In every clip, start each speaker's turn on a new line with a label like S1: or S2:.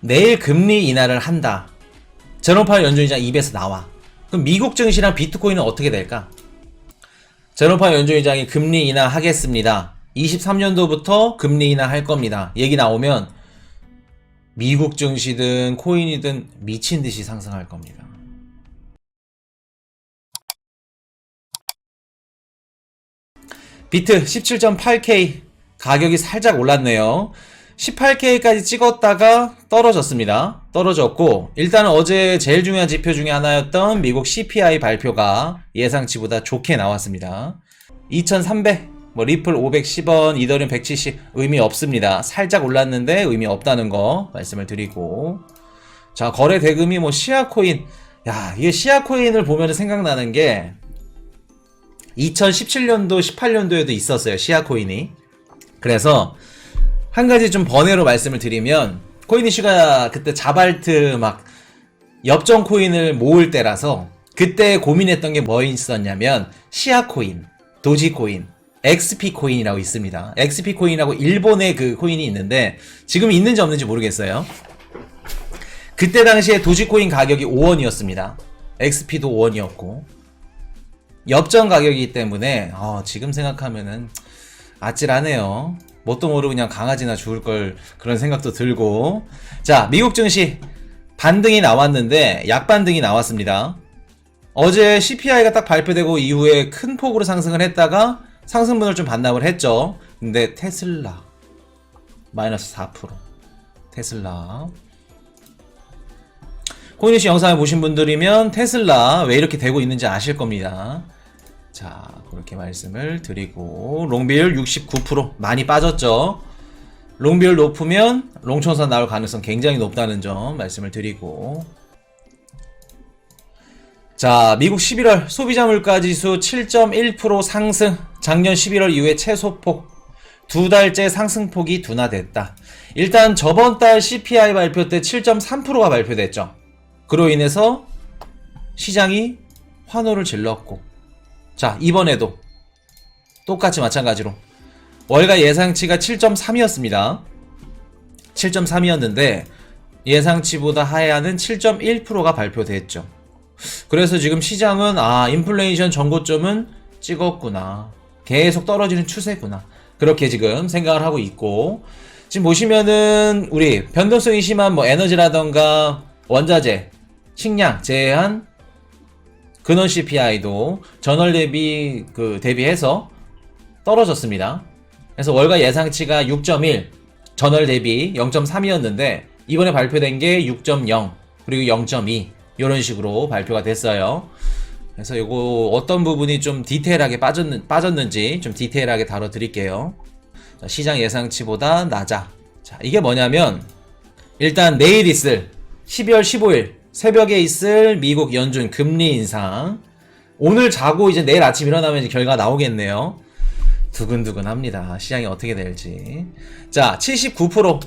S1: 내일 금리 인하를 한다. 제롬 파월 연준의장 입에서 나와. 그럼 미국 증시랑 비트코인은 어떻게 될까? 제롬 파월 연준의장이 금리 인하하겠습니다. 23년도부터 금리 인하할 겁니다. 얘기 나오면 미국 증시든 코인이든 미친 듯이 상승할 겁니다. 비트 17.8K 가격이 살짝 올랐네요. 18K까지 찍었다가 떨어졌습니다. 떨어졌고 일단은 어제 제일 중요한 지표 중에 하나였던 미국 CPI 발표가 예상치보다 좋게 나왔습니다. 2300, 리플 510원, 이더리움 170 의미 없습니다. 살짝 올랐는데 의미 없다는 거 말씀을 드리고, 자, 거래 대금이 시아코인, 이게 시아코인을 보면 생각나는 게 2017년도 18년도에도 있었어요, 시아코인이. 그래서 한 가지 좀 번외로 말씀을 드리면, 코인이슈가 그때 자발트 엽전 코인을 모을 때라서 그때 고민했던 게 뭐 있었냐면 시아코인, 도지코인, XP코인이라고 있습니다. XP코인이라고 일본의 그 코인이 있는데 지금 있는지 없는지 모르겠어요. 그때 당시에 도지코인 가격이 5원이었습니다. XP도 5원이었고 엽전 가격이기 때문에 지금 생각하면은 아찔하네요. 뭣도 모르고 그냥 강아지나 죽을 걸, 그런 생각도 들고. 자, 미국 증시 반등이 나왔는데 약반등이 나왔습니다. 어제 CPI가 딱 발표되고 이후에 큰 폭으로 상승을 했다가 상승분을 좀 반납을 했죠. 근데 테슬라 마이너스 4%. 테슬라 코인이슈 영상을 보신 분들이면 테슬라 왜 이렇게 되고 있는지 아실 겁니다. 자, 그렇게 말씀을 드리고, 롱비율 69% 많이 빠졌죠. 롱비율 높으면 롱청산 나올 가능성 굉장히 높다는 점 말씀을 드리고, 자, 미국 11월 소비자 물가지수 7.1% 상승. 작년 11월 이후에 최소폭, 두 달째 상승폭이 둔화됐다. 일단 저번 달 CPI 발표 때 7.3%가 발표됐죠. 그로 인해서 시장이 환호를 질렀고, 자, 이번에도 똑같이 마찬가지로 월가 예상치가 7.3이었습니다. 7.3이었는데 예상치보다 하회하는 7.1%가 발표됐죠. 그래서 지금 시장은 인플레이션 전고점은 찍었구나, 계속 떨어지는 추세구나, 그렇게 지금 생각을 하고 있고, 지금 보시면은 우리 변동성이 심한 에너지라던가 원자재, 식량 제한, 근원 CPI도 전월 대비 대비해서 떨어졌습니다. 그래서 월가 예상치가 6.1, 전월 대비 0.3이었는데 이번에 발표된 게 6.0 그리고 0.2 이런 식으로 발표가 됐어요. 그래서 이거 어떤 부분이 좀 디테일하게 빠졌는지 좀 디테일하게 다뤄드릴게요. 자, 시장 예상치보다 낮아. 자, 이게 뭐냐면 일단 내일 있을 12월 15일 새벽에 있을 미국 연준 금리 인상, 오늘 자고 이제 내일 아침 일어나면 이제 결과가 나오겠네요. 두근두근합니다. 시장이 어떻게 될지. 자, 79%.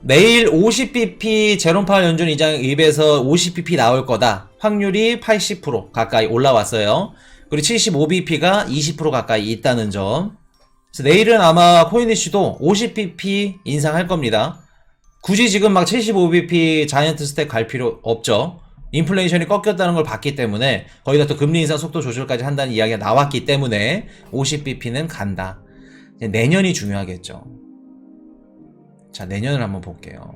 S1: 내일 50bp 제롬 파월 연준 의장 입에서 50bp 나올 거다. 확률이 80% 가까이 올라왔어요. 그리고 75bp가 20% 가까이 있다는 점. 그래서 내일은 아마 코인이슈도 50bp 인상할 겁니다. 굳이 지금 75bp 자이언트 스택 갈 필요 없죠. 인플레이션이 꺾였다는 걸 봤기 때문에, 거기다 또 금리 인상 속도 조절까지 한다는 이야기가 나왔기 때문에 50bp는 간다. 내년이 중요하겠죠. 자, 내년을 한번 볼게요.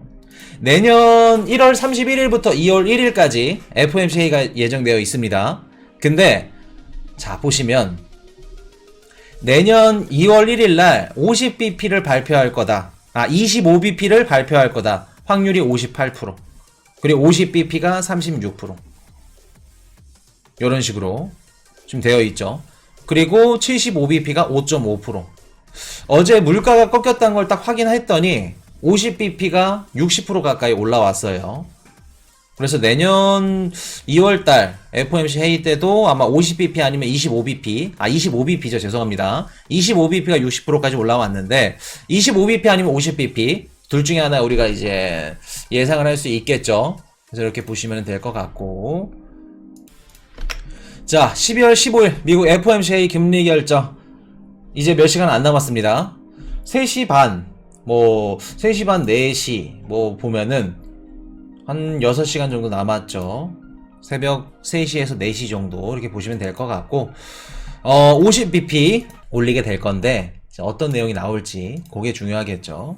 S1: 내년 1월 31일부터 2월 1일까지 FOMC 회의가 예정되어 있습니다. 근데 자, 보시면 내년 2월 1일날 50bp를 발표할 거다. 25bp를 발표할 거다. 확률이 58%. 그리고 50bp가 36%. 이런 식으로 지금 되어 있죠. 그리고 75bp가 5.5%. 어제 물가가 꺾였다는 걸 딱 확인했더니 50bp가 60% 가까이 올라왔어요. 그래서 내년 2월달 FOMC 회의 때도 아마 50bp 아니면 25bp, 25bp죠, 죄송합니다. 25bp가 60%까지 올라왔는데 25bp 아니면 50bp 둘 중에 하나 우리가 이제 예상을 할 수 있겠죠. 그래서 이렇게 보시면 될 것 같고, 자, 12월 15일 미국 FOMC 회의 금리 결정 이제 몇 시간 안 남았습니다. 3시 반 뭐 3시 반 4시 뭐 보면은 한 6시간 정도 남았죠. 새벽 3시에서 4시 정도 이렇게 보시면 될 것 같고 50bp 올리게 될 건데 어떤 내용이 나올지 그게 중요하겠죠.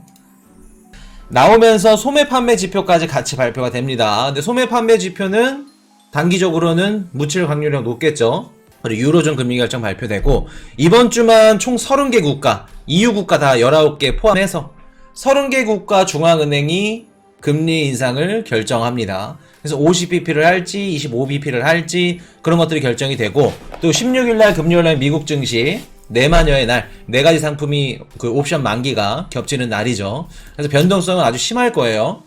S1: 나오면서 소매 판매 지표까지 같이 발표가 됩니다. 근데 소매 판매 지표는 단기적으로는 묻힐 확률이 높겠죠. 그리고 유로존 금리 결정 발표되고 이번 주만 총 30개 국가, EU 국가 다 19개 포함해서 30개 국가 중앙은행이 금리 인상을 결정합니다. 그래서 50bp를 할지 25bp를 할지 그런 것들이 결정이 되고 또 16일날 금요일날 미국 증시 내만여의 날 4가지 상품이 그 옵션 만기가 겹치는 날이죠. 그래서 변동성은 아주 심할 거예요.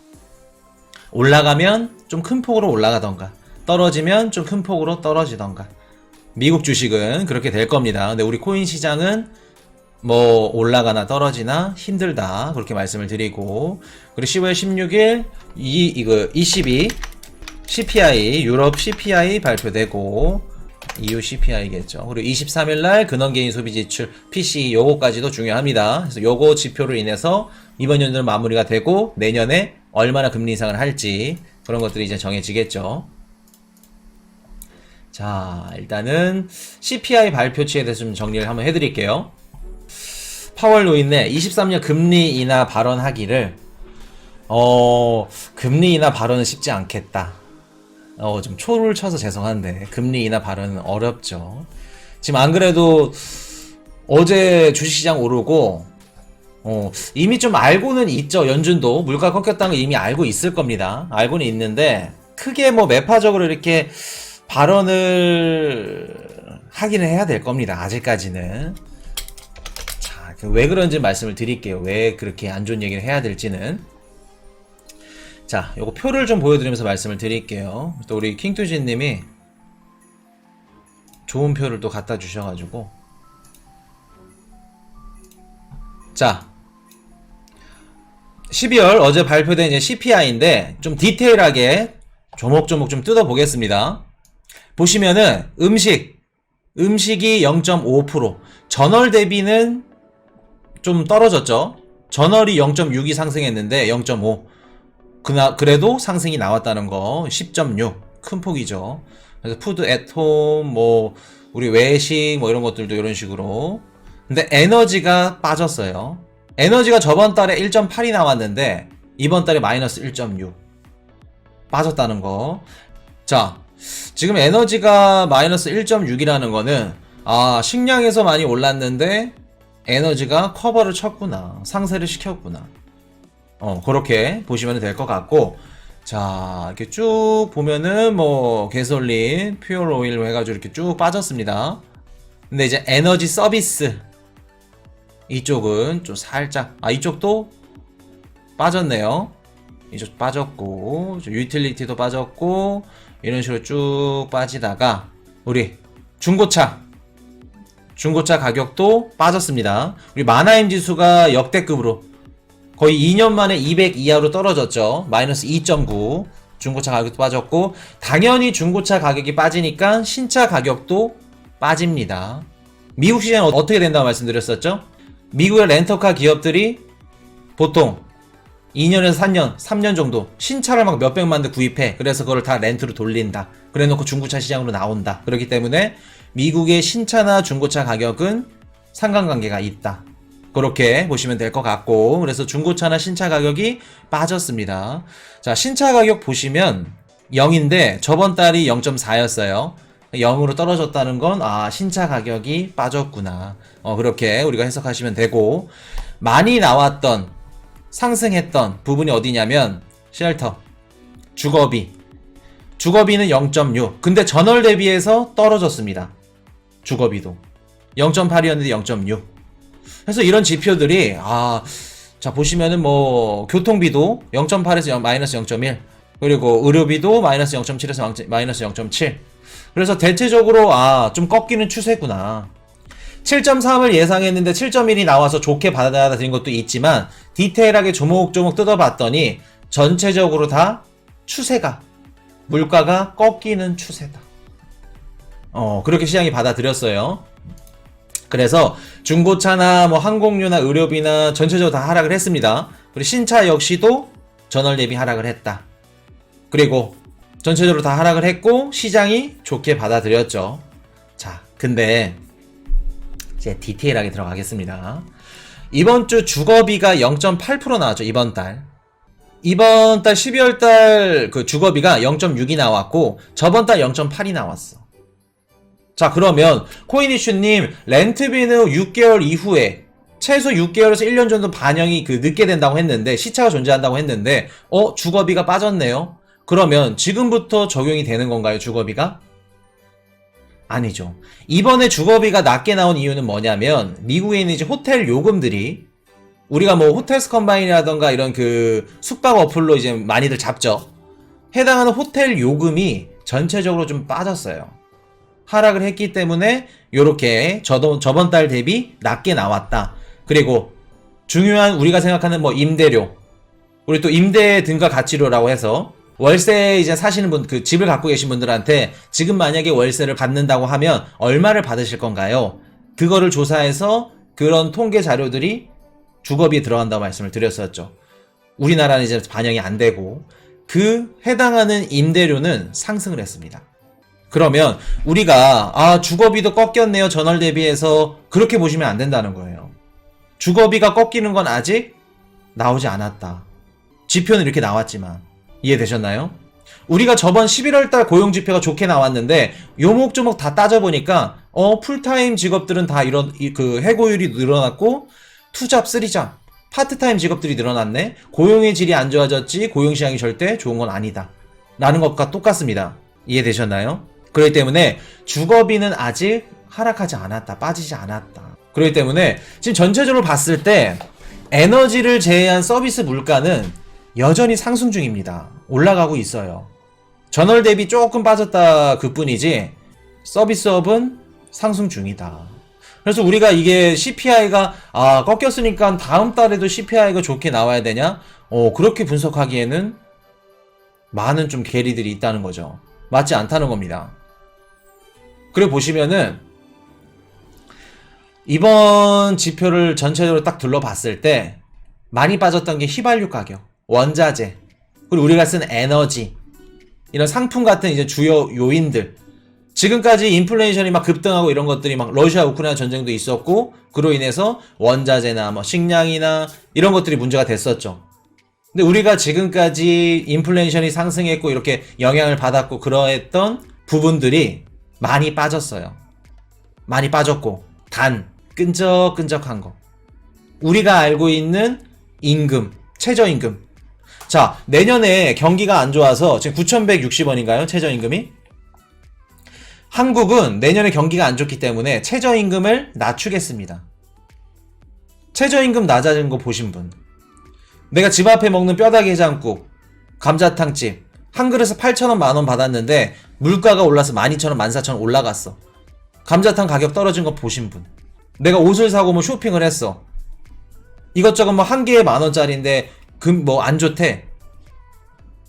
S1: 올라가면 좀 큰 폭으로 올라가던가 떨어지면 좀 큰 폭으로 떨어지던가 미국 주식은 그렇게 될 겁니다. 근데 우리 코인 시장은 뭐 올라가나 떨어지나 힘들다 그렇게 말씀을 드리고 그리고 10월 16일 이거 ECB CPI 유럽 CPI 발표되고 EU CPI겠죠. 그리고 23일날 근원개인 소비지출 PCE 요거까지도 중요합니다. 그래서 요거 지표로 인해서 이번 연도는 마무리가 되고 내년에 얼마나 금리 인상을 할지 그런 것들이 이제 정해지겠죠. 자, 일단은 CPI 발표치에 대해서 좀 정리를 한번 해드릴게요. 파월 노인네 23년 금리 인하 발언하기를 금리 인하 발언은 쉽지 않겠다. 좀 초를 쳐서 죄송한데 금리 인하 발언은 어렵죠. 지금 안 그래도 어제 주식시장 오르고 이미 좀 알고는 있죠. 연준도 물가 꺾였다는 거 이미 알고 있을 겁니다. 알고는 있는데 크게 뭐 매파적으로 이렇게 발언을 하기는 해야 될 겁니다. 아직까지는. 자, 왜 그런지 말씀을 드릴게요. 왜 그렇게 안 좋은 얘기를 해야 될지는. 자, 요거 표를 좀 보여드리면서 말씀을 드릴게요. 또 우리 킹투진님이 좋은 표를 또 갖다 주셔가지고. 자, 12월 어제 발표된 이제 CPI인데 좀 디테일하게 조목조목 좀 뜯어보겠습니다. 보시면은 음식이 0.5%, 전월 대비는 좀 떨어졌죠. 전월이 0.6이 상승했는데 0.5. 그래도 상승이 나왔다는 거 10.6 큰 폭이죠. 그래서 푸드 앳홈 뭐 우리 외식 뭐 이런 것들도 이런 식으로. 근데 에너지가 빠졌어요. 에너지가 저번 달에 1.8이 나왔는데 이번 달에 마이너스 1.6 빠졌다는 거. 자, 지금 에너지가 마이너스 1.6이라는 거는 식량에서 많이 올랐는데 에너지가 커버를 쳤구나, 상쇄를 시켰구나. 그렇게 보시면 될 것 같고, 자, 이렇게 쭉 보면은 뭐 가솔린, 퓨얼 오일 해가지고 이렇게 쭉 빠졌습니다. 근데 이제 에너지 서비스 이쪽은 좀 살짝 이쪽도 빠졌네요. 이쪽 빠졌고 유틸리티도 빠졌고 이런 식으로 쭉 빠지다가 우리 중고차 가격도 빠졌습니다. 우리 만화임 지수가 역대급으로 거의 2년 만에 200 이하로 떨어졌죠. 마이너스 2.9. 중고차 가격도 빠졌고 당연히 중고차 가격이 빠지니까 신차 가격도 빠집니다. 미국 시장은 어떻게 된다고 말씀드렸었죠? 미국의 렌터카 기업들이 보통 2년에서 3년 정도 신차를 막 몇백만 대 구입해. 그래서 그걸 다 렌트로 돌린다. 그래 놓고 중고차 시장으로 나온다. 그렇기 때문에 미국의 신차나 중고차 가격은 상관관계가 있다. 그렇게 보시면 될 것 같고, 그래서 중고차나 신차 가격이 빠졌습니다. 자, 신차 가격 보시면 0인데 저번 달이 0.4였어요. 0으로 떨어졌다는 건 신차 가격이 빠졌구나. 그렇게 우리가 해석하시면 되고, 많이 나왔던 상승했던 부분이 어디냐면 쉘터, 주거비는 0.6. 근데 전월 대비해서 떨어졌습니다. 주거비도 0.8이었는데 0.6. 그래서 이런 지표들이 자 보시면은 뭐 교통비도 0.8에서 마이너스 0.1, 그리고 의료비도 마이너스 0.7에서 마이너스 0.7. 그래서 대체적으로 좀 꺾이는 추세구나. 7.3을 예상했는데 7.1이 나와서 좋게 받아들인 것도 있지만 디테일하게 조목조목 뜯어봤더니 전체적으로 다 추세가, 물가가 꺾이는 추세다. 그렇게 시장이 받아들였어요. 그래서 중고차나 뭐 항공료나 의료비나 전체적으로 다 하락을 했습니다. 그리고 신차 역시도 전월 대비 하락을 했다. 그리고 전체적으로 다 하락을 했고 시장이 좋게 받아들였죠. 자, 근데 이제 디테일하게 들어가겠습니다. 이번 주 주거비가 0.8% 나왔죠. 이번 달 12월 달 그 주거비가 0.6이 나왔고 저번 달 0.8이 나왔어. 자, 그러면 코인이슈님 렌트비는 6개월 이후에 최소 6개월에서 1년 정도 반영이 늦게 된다고 했는데 시차가 존재한다고 했는데 주거비가 빠졌네요. 그러면 지금부터 적용이 되는 건가요, 주거비가? 아니죠. 이번에 주거비가 낮게 나온 이유는 뭐냐면 미국에 있는 이제 호텔 요금들이 우리가 뭐 호텔스 컴바인이라던가 이런 숙박 어플로 이제 많이들 잡죠. 해당하는 호텔 요금이 전체적으로 좀 빠졌어요. 하락을 했기 때문에 요렇게 저번 달 대비 낮게 나왔다. 그리고 중요한 우리가 생각하는 뭐 임대료, 우리 또 임대 등가 가치료라고 해서 월세 이제 사시는 분, 집을 갖고 계신 분들한테 지금 만약에 월세를 받는다고 하면 얼마를 받으실 건가요? 그거를 조사해서 그런 통계 자료들이 주거비에 들어간다고 말씀을 드렸었죠. 우리나라는 이제 반영이 안 되고 해당하는 임대료는 상승을 했습니다. 그러면 우리가 주거비도 꺾였네요. 전월 대비해서 그렇게 보시면 안 된다는 거예요. 주거비가 꺾이는 건 아직 나오지 않았다. 지표는 이렇게 나왔지만 이해되셨나요? 우리가 저번 11월달 고용지표가 좋게 나왔는데 요목조목 다 따져보니까 풀타임 직업들은 다 이런 해고율이 늘어났고 2잡, 3잡, 파트타임 직업들이 늘어났네. 고용의 질이 안 좋아졌지 고용시장이 절대 좋은 건 아니다 라는 것과 똑같습니다. 이해되셨나요? 그렇기 때문에 주거비는 아직 하락하지 않았다. 빠지지 않았다. 그렇기 때문에 지금 전체적으로 봤을 때 에너지를 제외한 서비스 물가는 여전히 상승 중입니다. 올라가고 있어요. 전월 대비 조금 빠졌다 그뿐이지 서비스업은 상승 중이다. 그래서 우리가 이게 CPI가 꺾였으니까 다음 달에도 CPI가 좋게 나와야 되냐? 그렇게 분석하기에는 많은 좀 괴리들이 있다는 거죠. 맞지 않다는 겁니다. 그리고 보시면은 이번 지표를 전체적으로 딱 둘러봤을 때 많이 빠졌던 게 휘발유 가격, 원자재, 그리고 우리가 쓴 에너지, 이런 상품 같은 이제 주요 요인들. 지금까지 인플레이션이 막 급등하고 이런 것들이 막 러시아 우크라이나 전쟁도 있었고 그로 인해서 원자재나 뭐 식량이나 이런 것들이 문제가 됐었죠. 근데 우리가 지금까지 인플레이션이 상승했고 이렇게 영향을 받았고 그러했던 부분들이 많이 빠졌어요. 많이 빠졌고 단 끈적끈적한 거. 우리가 알고 있는 임금, 최저임금. 자, 내년에 경기가 안 좋아서 지금 9,160원인가요? 최저임금이? 한국은 내년에 경기가 안 좋기 때문에 최저임금을 낮추겠습니다. 최저임금 낮아진 거 보신 분. 내가 집 앞에 먹는 뼈다귀 해장국, 감자탕집 한 그릇에 8,000원, 만원 받았는데 물가가 올라서 12,000원, 14,000원 올라갔어. 감자탕 가격 떨어진 거 보신 분. 내가 옷을 사고 뭐 쇼핑을 했어. 이것저것 뭐 한 개에 만원짜리인데 뭐 안 좋대.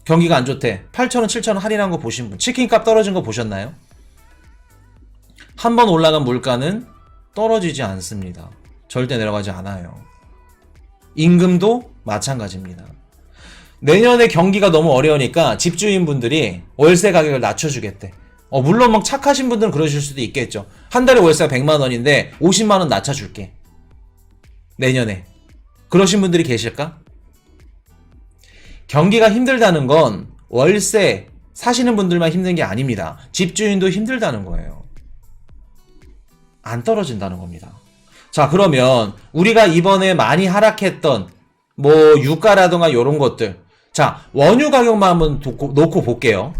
S1: 경기가 안 좋대. 8,000원, 7,000원 할인한 거 보신 분. 치킨값 떨어진 거 보셨나요? 한 번 올라간 물가는 떨어지지 않습니다. 절대 내려가지 않아요. 임금도 마찬가지입니다. 내년에 경기가 너무 어려우니까 집주인분들이 월세 가격을 낮춰주겠대. 물론 막 착하신 분들은 그러실 수도 있겠죠. 한 달에 월세가 100만원인데 50만원 낮춰줄게. 내년에. 그러신 분들이 계실까? 경기가 힘들다는 건 월세 사시는 분들만 힘든 게 아닙니다. 집주인도 힘들다는 거예요. 안 떨어진다는 겁니다. 자, 그러면 우리가 이번에 많이 하락했던 뭐 유가라든가 이런 것들. 자, 원유 가격만 한번 놓고 볼게요.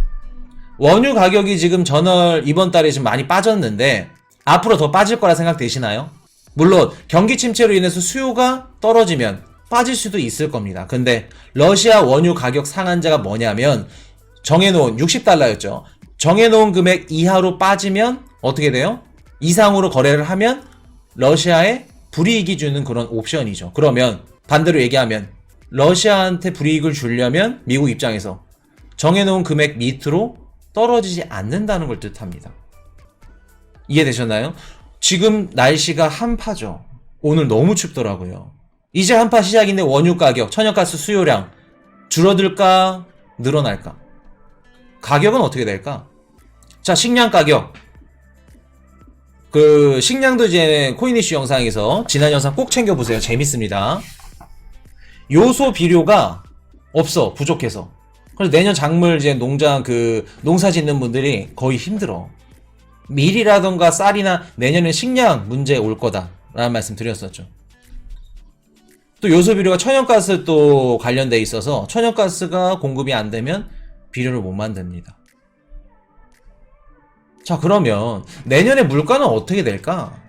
S1: 원유 가격이 지금 전월 이번 달에 지금 많이 빠졌는데 앞으로 더 빠질 거라 생각되시나요? 물론 경기 침체로 인해서 수요가 떨어지면 빠질 수도 있을 겁니다. 근데 러시아 원유 가격 상한제가 뭐냐면 정해놓은 60달러였죠. 정해놓은 금액 이하로 빠지면 어떻게 돼요? 이상으로 거래를 하면 러시아에 불이익이 주는 그런 옵션이죠. 그러면 반대로 얘기하면 러시아한테 불이익을 주려면 미국 입장에서 정해놓은 금액 밑으로 떨어지지 않는다는 걸 뜻합니다. 이해되셨나요? 지금 날씨가 한파죠. 오늘 너무 춥더라고요. 이제 한파 시작인데 원유 가격, 천연가스 수요량 줄어들까? 늘어날까? 가격은 어떻게 될까? 자, 식량 가격. 식량도 이제 코인 이슈 영상에서 지난 영상 꼭 챙겨보세요. 재밌습니다. 요소 비료가 없어. 부족해서. 그래서 내년 작물 이제 농사 짓는 분들이 거의 힘들어. 밀이라던가 쌀이나 내년에 식량 문제 올 거다라는 말씀 드렸었죠. 또 요소 비료가 천연가스 또 관련돼 있어서 천연가스가 공급이 안 되면 비료를 못 만듭니다. 자, 그러면 내년에 물가는 어떻게 될까?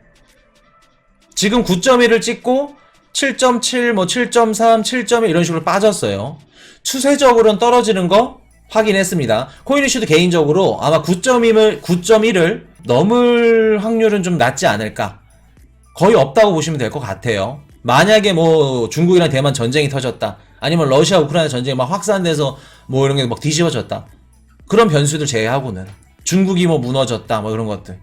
S1: 지금 9.1을 찍고 7.7, 7.3, 7.1 이런 식으로 빠졌어요. 추세적으로는 떨어지는 거 확인했습니다. 코인이슈도 개인적으로 아마 9.1을 넘을 확률은 좀 낮지 않을까. 거의 없다고 보시면 될 것 같아요. 만약에 뭐 중국이랑 대만 전쟁이 터졌다. 아니면 러시아 우크라이나 전쟁이 막 확산돼서 뭐 이런 게 막 뒤집어졌다. 그런 변수들 제외하고는 중국이 뭐 무너졌다. 뭐 이런 것들.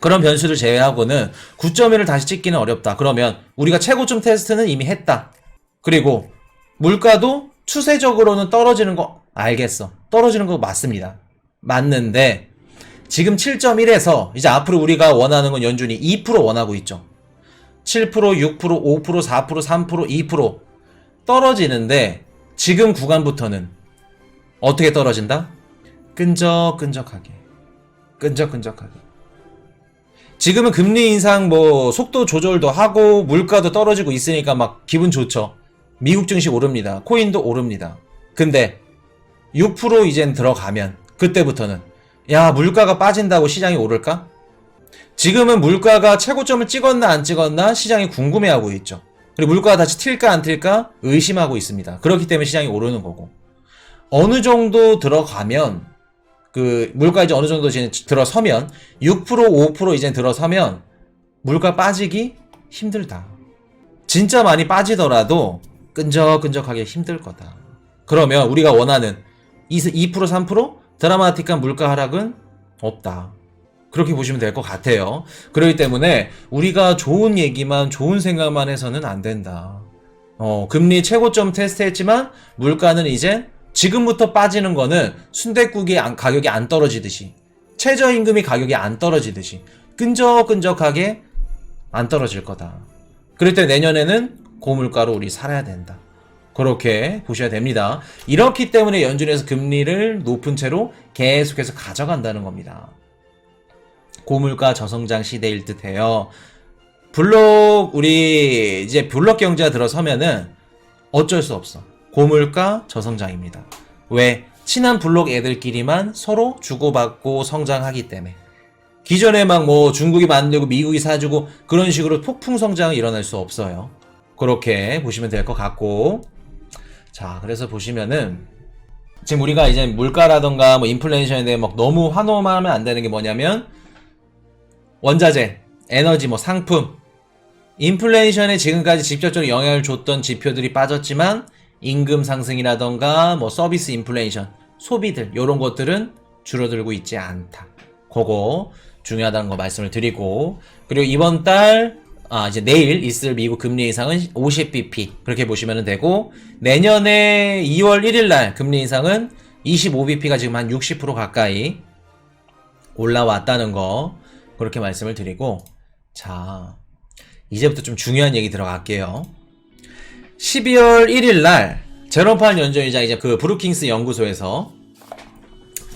S1: 그런 변수를 제외하고는 9.1을 다시 찍기는 어렵다. 그러면 우리가 최고점 테스트는 이미 했다. 그리고 물가도 추세적으로는 떨어지는 거 알겠어. 떨어지는 거 맞습니다. 맞는데 지금 7.1에서 이제 앞으로 우리가 원하는 건 연준이 2% 원하고 있죠. 7%, 6%, 5%, 4%, 3%, 2% 떨어지는데 지금 구간부터는 어떻게 떨어진다? 끈적끈적하게. 끈적끈적하게. 지금은 금리 인상 뭐 속도 조절도 하고 물가도 떨어지고 있으니까 막 기분 좋죠. 미국 증시 오릅니다. 코인도 오릅니다. 근데 6% 이젠 들어가면 그때부터는 야, 물가가 빠진다고 시장이 오를까? 지금은 물가가 최고점을 찍었나 안 찍었나 시장이 궁금해하고 있죠. 그리고 물가가 다시 튈까 안 튈까 의심하고 있습니다. 그렇기 때문에 시장이 오르는 거고. 어느 정도 들어가면 물가 이제 어느 정도 이제 들어서면 6%, 5% 이제 들어서면 물가 빠지기 힘들다. 진짜 많이 빠지더라도 끈적끈적하게 힘들 거다. 그러면 우리가 원하는 2%, 3% 드라마틱한 물가 하락은 없다. 그렇게 보시면 될 것 같아요. 그렇기 때문에 우리가 좋은 얘기만 좋은 생각만 해서는 안 된다. 금리 최고점 테스트했지만 물가는 이제 지금부터 빠지는 거는 순댓국이 가격이 안 떨어지듯이 최저임금이 가격이 안 떨어지듯이 끈적끈적하게 안 떨어질 거다. 그럴 때 내년에는 고물가로 우리 살아야 된다. 그렇게 보셔야 됩니다. 이렇기 때문에 연준에서 금리를 높은 채로 계속해서 가져간다는 겁니다. 고물가 저성장 시대일 듯해요. 우리 이제 블록 경제가 들어서면은 어쩔 수 없어. 고물가 저성장입니다. 왜? 친한 블록 애들끼리만 서로 주고받고 성장하기 때문에. 기존에 막 뭐 중국이 만들고 미국이 사주고 그런 식으로 폭풍 성장이 일어날 수 없어요. 그렇게 보시면 될 것 같고. 자, 그래서 보시면은 지금 우리가 이제 물가라던가 뭐 인플레이션에 대해 막 너무 환호만 하면 안 되는 게 뭐냐면 원자재, 에너지, 뭐 상품, 인플레이션에 지금까지 직접적으로 영향을 줬던 지표들이 빠졌지만 임금 상승이라던가 뭐 서비스 인플레이션, 소비들 요런 것들은 줄어들고 있지 않다. 그거 중요하다는 거 말씀을 드리고, 그리고 이번 달 이제 내일 있을 미국 금리 인상은 50bp 그렇게 보시면 되고, 내년에 2월 1일 날 금리 인상은 25bp가 지금 한 60% 가까이 올라왔다는 거 그렇게 말씀을 드리고, 자, 이제부터 좀 중요한 얘기 들어갈게요. 12월 1일 날 제롬 파월 연준의장 이제 브루킹스 연구소에서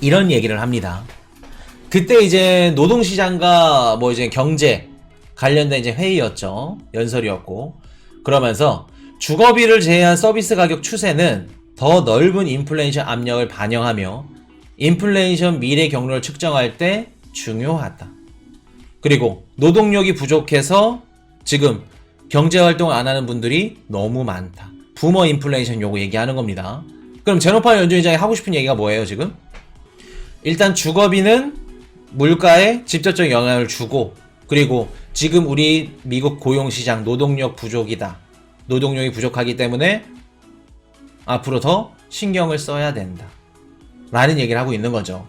S1: 이런 얘기를 합니다. 그때 이제 노동시장과 뭐 이제 경제 관련된 이제 회의였죠. 연설이었고, 그러면서 주거비를 제외한 서비스 가격 추세는 더 넓은 인플레이션 압력을 반영하며 인플레이션 미래 경로를 측정할 때 중요하다. 그리고 노동력이 부족해서 지금 경제활동을 안 하는 분들이 너무 많다. 부머 인플레이션 요거 얘기하는 겁니다. 그럼 제롬 파월 연준의장이 하고 싶은 얘기가 뭐예요 지금? 일단 주거비는 물가에 직접적인 영향을 주고, 그리고 지금 우리 미국 고용시장 노동력 부족이다. 노동력이 부족하기 때문에 앞으로 더 신경을 써야 된다. 라는 얘기를 하고 있는 거죠.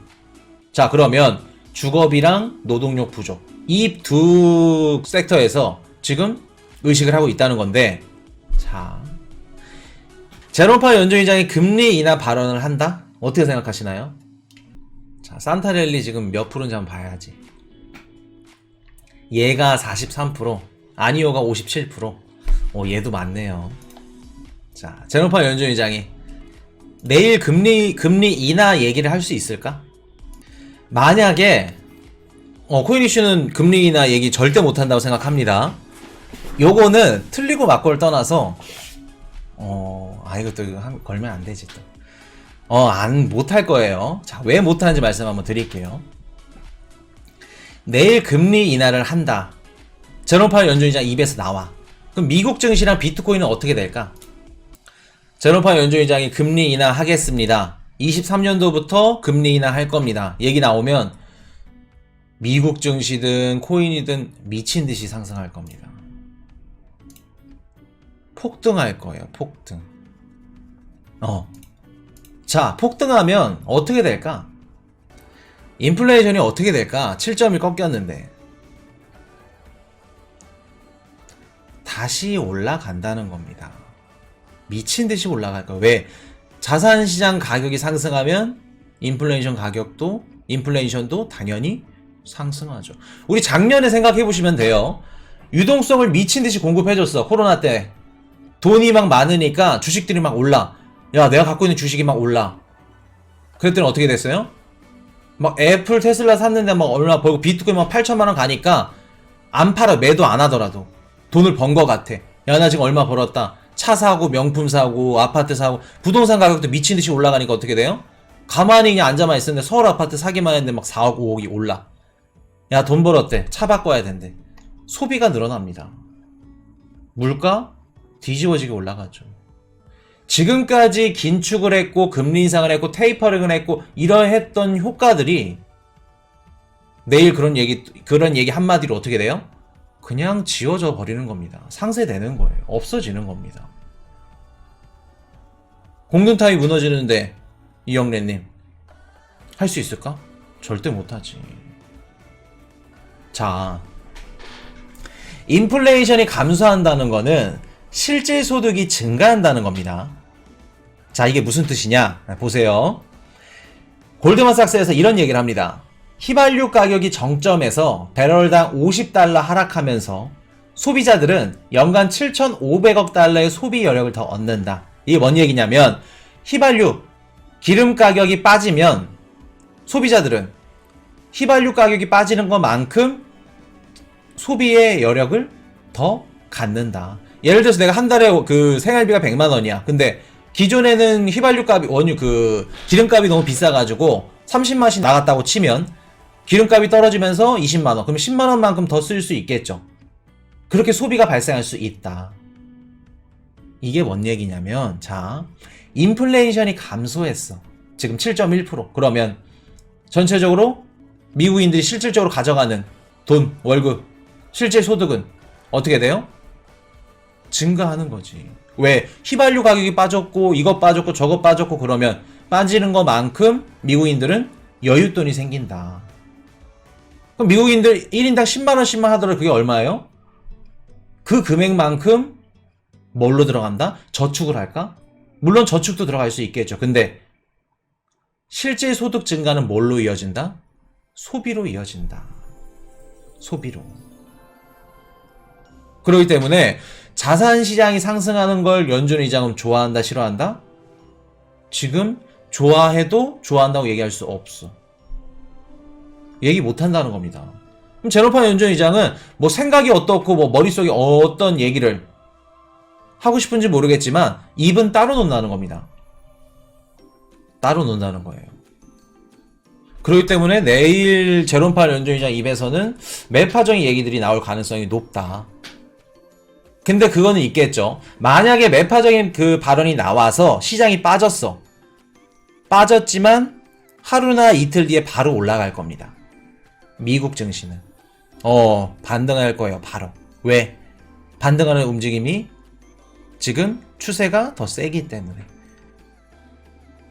S1: 자, 그러면 주거비랑 노동력 부족 이 두 섹터에서 지금 의식을 하고 있다는 건데, 자, 제롬 파월 연준의장이 금리 인하 발언을 한다? 어떻게 생각하시나요? 자, 산타랠리 지금 몇 프로인지 한번 봐야지. 얘가 43%, 아니오가 57%. 얘도 많네요. 자, 제롬 파월 연준의장이 내일 금리 인하 얘기를 할 수 있을까? 만약에 코인 이슈는 금리 인하 얘기 절대 못한다고 생각합니다. 요거는 틀리고 맞고를 떠나서 이것도 걸면 안 되지 또. 못할 거예요. 자, 왜 못하는지 말씀 한번 드릴게요. 내일 금리 인하를 한다. 제롬 파월 연준의장 입에서 나와. 그럼 미국 증시랑 비트코인은 어떻게 될까? 제롬 파월 연준의장이 금리 인하 하겠습니다. 23년도부터 금리 인하 할 겁니다. 얘기 나오면 미국 증시든 코인이든 미친 듯이 상승할 겁니다. 폭등할 거예요. 폭등. 자, 폭등하면 어떻게 될까? 인플레이션이 어떻게 될까? 7.1 꺾였는데 다시 올라간다는 겁니다. 미친 듯이 올라갈 거예요. 왜? 자산시장 가격이 상승하면 인플레이션도 당연히 상승하죠. 우리 작년에 생각해 보시면 돼요. 유동성을 미친 듯이 공급해줬어. 코로나 때 돈이 막 많으니까 주식들이 막 올라. 야, 내가 갖고 있는 주식이 막 올라. 그랬더니 어떻게 됐어요? 막 애플, 테슬라 샀는데 막 얼마 벌고 비트코인 막 8천만 원 가니까 안 팔아. 매도 안 하더라도 돈을 번 거 같아. 야, 나 지금 얼마 벌었다. 차 사고, 명품 사고, 아파트 사고, 부동산 가격도 미친 듯이 올라가니까 어떻게 돼요? 가만히 그냥 앉아만 있었는데 서울 아파트 사기만 했는데 막 4억, 5억이 올라. 야, 돈 벌었대. 차 바꿔야 된대. 소비가 늘어납니다. 물가 뒤집어지게 올라가죠. 지금까지 긴축을 했고 금리 인상을 했고 테이퍼링을 했고 이러했던 효과들이 내일 그런 얘기 한마디로 어떻게 돼요? 그냥 지워져 버리는 겁니다. 상쇄되는 거예요. 없어지는 겁니다. 공든탑이 무너지는데 이영래님 할 수 있을까? 절대 못하지. 자, 인플레이션이 감소한다는 거는 실질 소득이 증가한다는 겁니다. 자, 이게 무슨 뜻이냐? 보세요. 골드만삭스에서 이런 얘기를 합니다. 휘발유 가격이 정점에서 배럴당 50달러 하락하면서 소비자들은 연간 7,500억 달러의 소비 여력을 더 얻는다. 이게 뭔 얘기냐면 휘발유, 기름 가격이 빠지면 소비자들은 휘발유 가격이 빠지는 것만큼 소비의 여력을 더 갖는다. 예를 들어서 내가 한 달에 그 생활비가 100만 원이야. 근데 기존에는 휘발유 값이 기름값이 너무 비싸가지고 30만원씩 나갔다고 치면 기름값이 떨어지면서 20만원. 그럼 10만원만큼 더 쓸 수 있겠죠. 그렇게 소비가 발생할 수 있다. 이게 뭔 얘기냐면, 자, 인플레이션이 감소했어. 지금 7.1%. 그러면 전체적으로 미국인들이 실질적으로 가져가는 돈, 월급, 실제 소득은 어떻게 돼요? 증가하는 거지. 왜? 휘발유 가격이 빠졌고 이것 빠졌고 저것 빠졌고 그러면 빠지는 것만큼 미국인들은 여윳돈이 생긴다. 그럼 미국인들 1인당 10만원씩만 하더라도 그게 얼마예요? 그 금액만큼 뭘로 들어간다? 저축을 할까? 물론 저축도 들어갈 수 있겠죠. 근데 실제 소득 증가는 뭘로 이어진다? 소비로 이어진다. 소비로. 그렇기 때문에 자산시장이 상승하는 걸 연준 의장은 좋아한다, 싫어한다? 지금 좋아해도 좋아한다고 얘기할 수 없어. 얘기 못한다는 겁니다. 그럼 제롬 파월 연준 의장은 뭐 생각이 어떻고 뭐 머릿속에 어떤 얘기를 하고 싶은지 모르겠지만 입은 따로 놓는다는 겁니다. 따로 놓는다는 거예요. 그렇기 때문에 내일 제롬 파월 연준 의장 입에서는 매파적인 얘기들이 나올 가능성이 높다. 근데 그거는 있겠죠. 만약에 매파적인 그 발언이 나와서 시장이 빠졌어. 빠졌지만 하루나 이틀 뒤에 바로 올라갈 겁니다. 미국 증시는. 반등할 거예요. 바로. 왜? 반등하는 움직임이 지금 추세가 더 세기 때문에.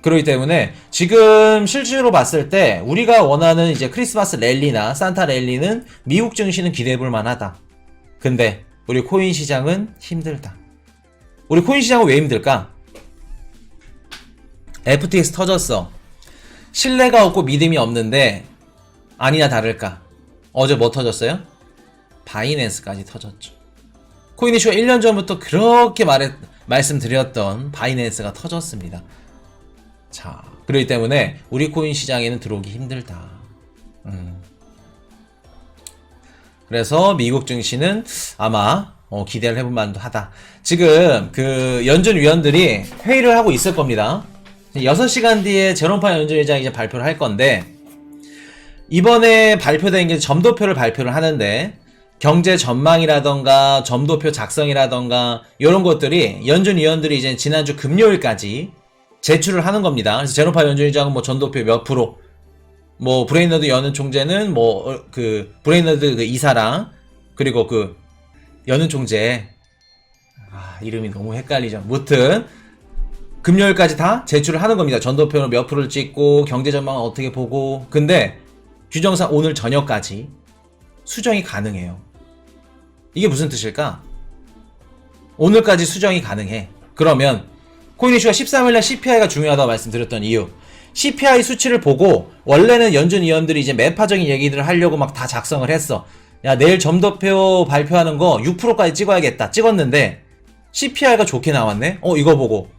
S1: 그렇기 때문에 지금 실제로 봤을 때 우리가 원하는 이제 크리스마스 랠리나 산타 랠리는 미국 증시는 기대해 볼 만하다. 근데 우리 코인 시장은 힘들다. 우리 코인 시장은 왜 힘들까? FTX 터졌어. 신뢰가 없고 믿음이 없는데 아니나 다를까. 어제 뭐 터졌어요? 바이낸스까지 터졌죠. 코인이슈가 1년 전부터 그렇게 말씀드렸던 바이낸스가 터졌습니다. 자, 그렇기 때문에 우리 코인 시장에는 들어오기 힘들다. 그래서 미국 증시는 아마 기대를 해볼 만도 하다. 지금 그 연준 위원들이 회의를 하고 있을 겁니다. 6시간 뒤에 제롬 파웰 연준 의장이 이제 발표를 할 건데, 이번에 발표된 게 점도표를 발표를 하는데 경제 전망이라던가 점도표 작성이라던가 이런 것들이 연준 위원들이 이제 지난주 금요일까지 제출을 하는 겁니다. 그래서 제롬 파웰 연준 의장은 뭐 점도표 몇 프로, 뭐 브레이너드 연은 총재는 뭐 그 브레이너드 그 이사랑 그리고 그 연은 총재 이름이 너무 헷갈리죠. 무튼 금요일까지 다 제출을 하는 겁니다. 전도표는 몇 프로를 찍고 경제 전망은 어떻게 보고. 근데 규정상 오늘 저녁까지 수정이 가능해요. 이게 무슨 뜻일까? 오늘까지 수정이 가능해. 그러면 코인이슈가 13일날 CPI가 중요하다고 말씀드렸던 이유, CPI 수치를 보고 원래는 연준 위원들이 이제 매파적인 얘기들을 하려고 막 다 작성을 했어. 야, 내일 점도표 발표하는 거 6%까지 찍어야겠다. 찍었는데 CPI가 좋게 나왔네? 이거 보고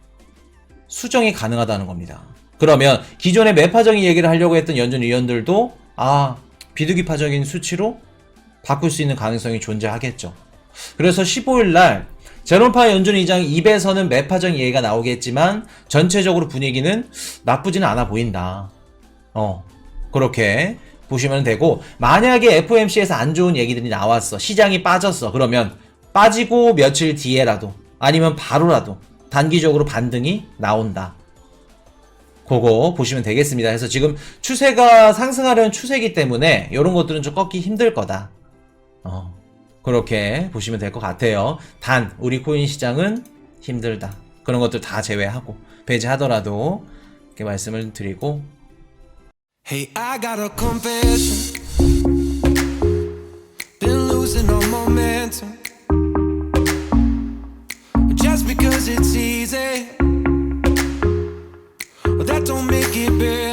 S1: 수정이 가능하다는 겁니다. 그러면 기존에 매파적인 얘기를 하려고 했던 연준 위원들도 비둘기파적인 수치로 바꿀 수 있는 가능성이 존재하겠죠. 그래서 15일날 제롬 파웰 연준 의장 입에서는 매파적인 얘기가 나오겠지만 전체적으로 분위기는 나쁘지는 않아 보인다. 그렇게 보시면 되고, 만약에 FOMC에서 안 좋은 얘기들이 나왔어, 시장이 빠졌어, 그러면 빠지고 며칠 뒤에라도 아니면 바로라도 단기적으로 반등이 나온다. 그거 보시면 되겠습니다. 그래서 지금 추세가 상승하려는 추세이기 때문에 이런 것들은 좀 꺾기 힘들 거다. 그렇게 보시면 될 것 같아요. 단 우리 코인 시장은 힘들다. 그런 것들 다 제외하고 배제하더라도 이렇게 말씀을 드리고.
S2: Hey, I got a confession. Been losing all momentum. Just because it's easy, that don't make it better.